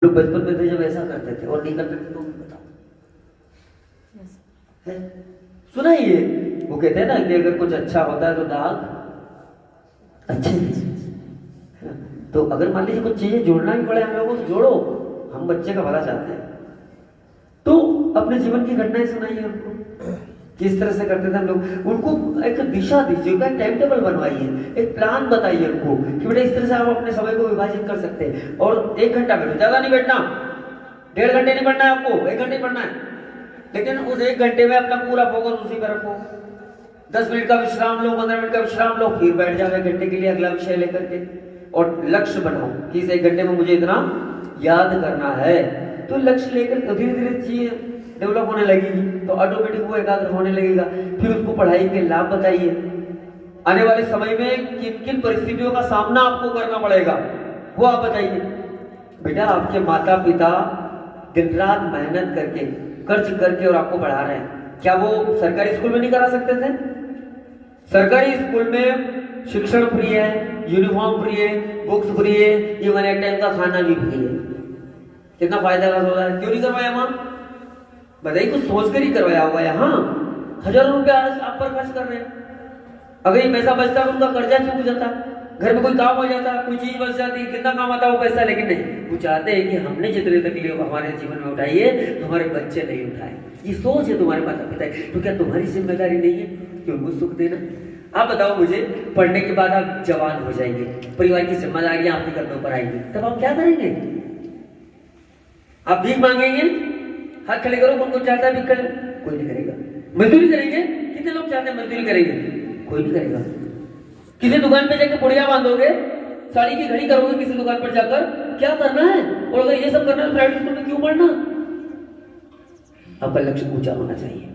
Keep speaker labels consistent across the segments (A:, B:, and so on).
A: लोग बचपन में थे जब ऐसा करते थे और नहीं करते थे तो बताओ है? सुना ही है, वो कहते हैं ना कि अगर कुछ अच्छा होता है तो दाग अच्छे हैं। तो अगर मान लीजिए कुछ चीजें जोड़ना भी पड़े हम लोगों को जोड़ो, हम बच्चे का भला चाहते हैं तो अपने जीवन की घटनाएं सुनाइए उनको, किस तरह से करते थे हम लोग, उनको एक दिशा दीजिए, उनका टाइम टेबल बनवाइए, एक प्लान बताइए उनको कि बेटा इस तरह से आप अपने समय को विभाजित कर सकते हैं। और 1 घंटा बैठो, ज्यादा नहीं बैठना, 1.5 घंटे नहीं पढ़ना है आपको, 1 घंटे पढ़ना है, लेकिन उस 1 घंटे में अपना पूरा फोकस उसी पर रखो। 10 मिनट का विश्राम लो, 15 मिनट का विश्राम लो, फिर बैठ जाओ 1 घंटे के लिए अगला विषय लेकर के, और लक्ष्य बनाओ कि इस 1 घंटे में मुझे इतना याद करना है। तो लक्ष्य लेकर धीरे धीरे चीजें डेवलप होने लगेगी तो ऑटोमेटिक वो एकाग्र होने लगेगा। फिर उसको पढ़ाई के लाभ बताइए, आने वाले समय में किन किन परिस्थितियों का सामना आपको करना पड़ेगा वो आप बताइए। बेटा आपके माता पिता दिन रात मेहनत करके कर्ज करके और आपको पढ़ा रहे हैं, क्या वो सरकारी स्कूल में नहीं करा सकते थे? सरकारी स्कूल में शिक्षण फ्री है, यूनिफॉर्म फ्री है, बुक्स फ्री है, इवन एक टाइम का खाना भी फ्री है। कितना फायदा हो रहा है, क्यों नहीं करवाया मां? बताइए, कुछ सोच कर ही करवाया होगा। यहाँ हजारों रुपया आज आप पर खर्च कर रहे हैं, अगर ये पैसा बचता तो उनका कर्जा चूक जाता, घर में कोई काम हो जाता, कोई चीज बच जाती, कितना काम आता वो पैसा। लेकिन नहीं, वो चाहते हैं कि हमने जितनी तकलीफ हमारे जीवन में उठाई है हमारे बच्चे नहीं उठाए। ये सोच है तुम्हारे माता पिता की, तो क्या तुम्हारी जिम्मेदारी नहीं है कि उनको सुख देना? आप बताओ मुझे, पढ़ने के बाद आप जवान हो जाएंगे, परिवार की जिम्मेदारियां आपके कंधों पर आएंगी, तब आप क्या करेंगे? आप भीख मांगेंगे? हाथ खड़े करो, कौन कौन चाहता है भीख कर? कोई नहीं करेगा। मजदूरी करेंगे? कितने लोग चाहते हैं मजदूरी करेंगे? कोई नहीं करेगा। किसी दुकान पे जाकर पुड़िया बांधोगे, साड़ी की घड़ी करोगे किसी दुकान पर जाकर, क्या करना है? और अगर ये सब करना है प्राइवेट स्कूल में क्यों पढ़ना? आपका लक्ष्य ऊंचा होना चाहिए।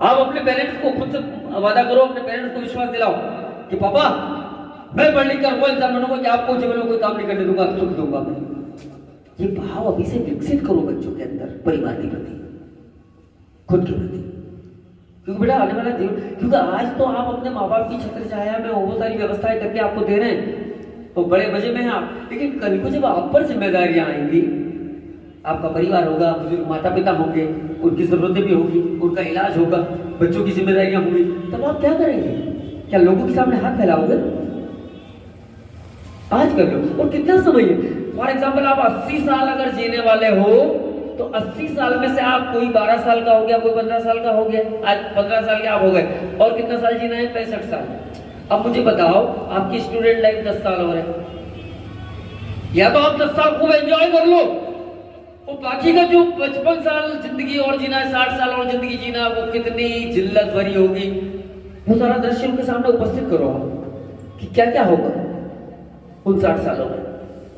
A: आप अपने पेरेंट्स को खुद से वादा करो, अपने पेरेंट्स को विश्वास दिलाओ कि पापा मैं पढ़ लिख कर वो इंसान बनूंगा कि आपको जीवन में कोई काम नहीं करने दूंगा, सुख दूंगा मैं। ये भाव अभी से विकसित करो बच्चों के अंदर, परिवार के प्रति, खुद के प्रति। क्योंकि बेटा आने वाला जीवन, क्योंकि आज तो आप अपने माँ बाप की छत्र छाया में वो सारी व्यवस्थाएं करके आपको दे रहे हैं तो बड़े मजे में हैं आप, लेकिन कल को जब आप पर जिम्मेदारियां आएंगी, आपका परिवार होगा, बुजुर्ग माता पिता होंगे, उनकी जरूरतें भी होगी, उनका इलाज होगा, बच्चों की जिम्मेदारियां होंगी, तब आप क्या करेंगे? क्या लोगों के सामने हाथ फैलाओगे? आज कर लो। और कितना समय है? फॉर एग्जाम्पल आप 80 साल अगर जीने वाले हो तो 80 साल में से आप कोई 12 साल का हो गया, कोई 15 साल का हो गया, आज 15 साल के आप हो गए, और कितना साल जीना है? 65 साल। अब मुझे बताओ, आपकी स्टूडेंट लाइफ 10 साल हो रहे, या तो आप 10 साल खूब एंजॉय कर लो, और बाकी का जो 55 साल जिंदगी और जीना है, 60 साल और जिंदगी जीना, वो कितनी जिल्लत भरी होगी, वो सारा दृश्य उनके सामने उपस्थित करो आप कि क्या क्या होगा उन 60 सालों में।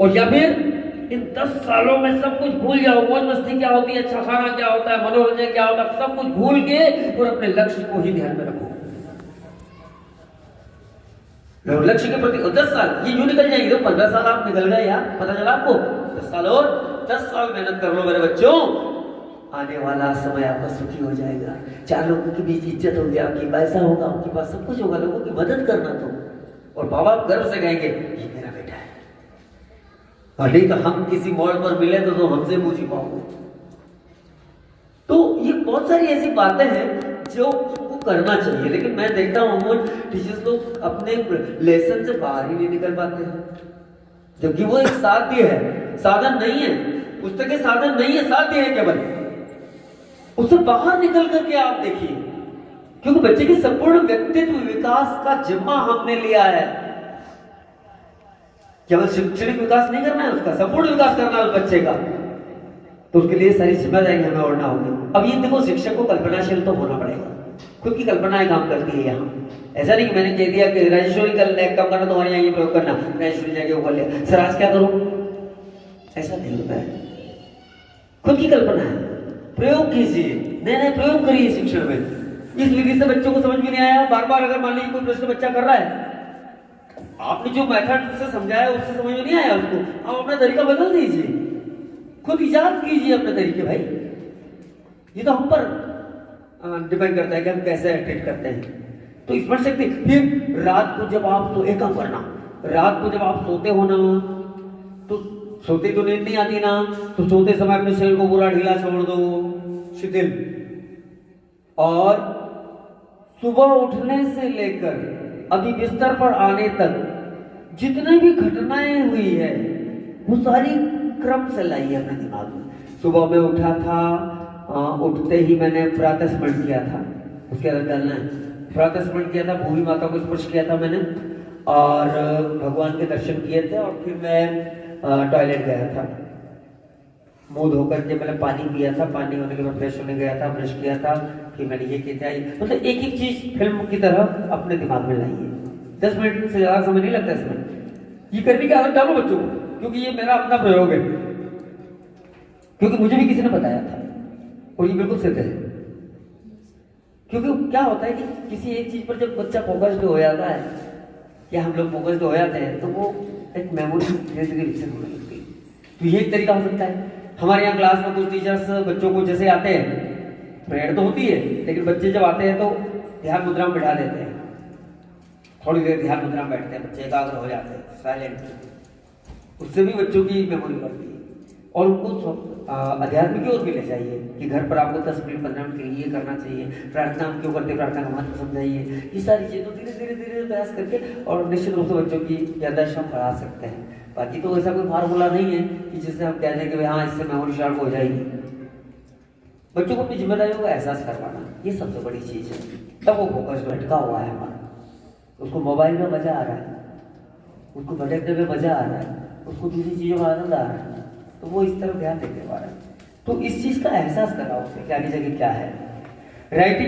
A: और या फिर इन 10 सालों में सब कुछ भूल जाओ, मौज मस्ती क्या होती है, अच्छा खाना क्या होता है, मनोरंजन क्या होता है, सब कुछ भूल के और अपने लक्ष्य को ही ध्यान में रखो। लक्ष्य के प्रति 10 साल ये यूं निकल जाएंगे, 15 साल आप निकल गए यार, पता चला आपको? 10 साल और 10 साल मेहनत कर लो मेरे बच्चों, आने वाला समय आपका सुखी हो जाएगा, 4 लोगों के बीच इज्जत होगी आपकी, पैसा होगा आपके पास, सब कुछ होगा, लोगों की मदद करना तो, और बाबा आप गर्व से कहेंगे ये मेरा बेटा है। और नहीं तो हम किसी मोड़ पर मिले तो हमसे पूछी पाओगे। तो ये बहुत सारी ऐसी बातें हैं जो सबको करना चाहिए, लेकिन मैं देखता हूँ टीचर्स लोग अपने लेसन से बाहर ही नहीं निकल पाते हैं, जबकि वो एक साध्य है, साधन नहीं है, पुस्तकें साधन नहीं है, साध्य है केवल। उससे बाहर निकल करके आप देखिए, क्योंकि बच्चे के संपूर्ण व्यक्तित्व विकास का जिम्मा हमने लिया है। केवल शैक्षणिक विकास नहीं करना है, उसका संपूर्ण विकास करना है उस बच्चे का, तो उसके लिए सारी जिम्मेदारी हमें ओढ़ना होगी। अब ये देखो, शिक्षक को कल्पनाशील तो होना पड़ेगा, खुद की कल्पनाएं काम करती है यहाँ। ऐसा नहीं कि मैंने कह दिया कि राजेश्वरी कल एक काम करना, तुम्हारे यहाँ ये प्रयोग करना, राजेश्वरी जाके वो कर लिया, सर आज क्या करूं, ऐसा नहीं होता है। खुद की कल्पना है, प्रयोग कीजिए, नए नए प्रयोग करिए शिक्षण में। इस विधि से बच्चों को समझ में नहीं आया, बार बार अगर मान लीजिए कोई प्रश्न बच्चा कर रहा है, आपने जो मेथड से समझाया उससे समझ में नहीं आया उसको, आप अपना तरीका बदल दीजिए, खुद इजाद कीजिए अपने तरीके। भाई ये तो हम पर डिपेंड करता है कि हम कैसे ट्रीट करते हैं। तो स्मरण शक्ति, फिर रात को जब आप एक काम करना, रात को जब आप सोते हो ना तो सोते तो नींद नहीं आती ना, तो सोते समय अपने शरीर को पूरा ढीला छोड़ दो, शिथिल। और सुबह उठने से लेकर अभी बिस्तर पर आने तक जितने भी घटनाएं हुई है वो सारी क्रम से लाई है अपने दिमाग में। सुबह में उठा था, उठते ही मैंने प्रातः स्मरण किया था, उसके बाद चलना है, प्रातः स्मरण किया था, भूमि माता को स्पर्श किया था मैंने, और भगवान के दर्शन किए थे, और फिर मैं टॉयलेट गया था, मुंह धोकर के मैंने पानी पिया था, पानी होने के बाद फ्रेश होने गया था, ब्रश किया था, फिर मैंने ये किया था। मतलब एक एक चीज फिल्म की तरह अपने दिमाग में लाई है। 10 मिनट से ज्यादा समय नहीं लगता इसमें। ये करने की आदत डालो बच्चों को, क्योंकि ये मेरा अपना प्रयोग है, क्योंकि मुझे भी किसी ने बताया था और ये बिल्कुल सिद्ध है। क्योंकि क्या होता है कि किसी एक चीज पर जब बच्चा फोकस्ड हो जाता है, या हम लोग फोकस्ड हो जाते हैं, तो वो एक मेमोरी धीरे धीरे विकसित होने लगती है। तो ये एक तरीका हो सकता है। हमारे यहाँ क्लास में कुछ टीचर्स बच्चों को जैसे आते हैं, प्रेयर तो होती है, लेकिन बच्चे जब आते हैं तो ध्यान मुद्रा में बैठा देते हैं, थोड़ी देर ध्यान मुद्रा में बैठते हैं, बच्चे एकाग्र हो जाते हैं, साइलेंट। उससे भी बच्चों की मेमोरी बढ़ती है, और उनको अध्यात्म की ओर भी ले जाइए कि घर पर आपको 10 मिनट 15 मिनट के लिए करना चाहिए, प्रार्थना हम क्यों करते, प्रार्थना का महत्व समझाइए, ये सारी चीजें तो धीरे धीरे धीरे प्रयास करके और निश्चित रूप से बच्चों की याददाश्त हम बढ़ा सकते हैं। बाकी तो ऐसा कोई फार्मूला नहीं है कि जिससे हम कह दें कि हाँ इससे मेमोरी शार्प हो जाएगी। बच्चों को अपनी जिम्मेदारियों का एहसास करवाना, ये सबसे बड़ी चीज है। तब वो फोकस भटका हुआ है हमारा, उसको मोबाइल में मजा आ रहा है, उसको भटकने में मजा आ रहा है, उसको दूसरी चीजों में आनंद आ रहा है, तो वो इस तरफ ध्यान देने वाला है। तो इस चीज का एहसास कराओ उसे कि आगे जगह क्या है। राइटिंग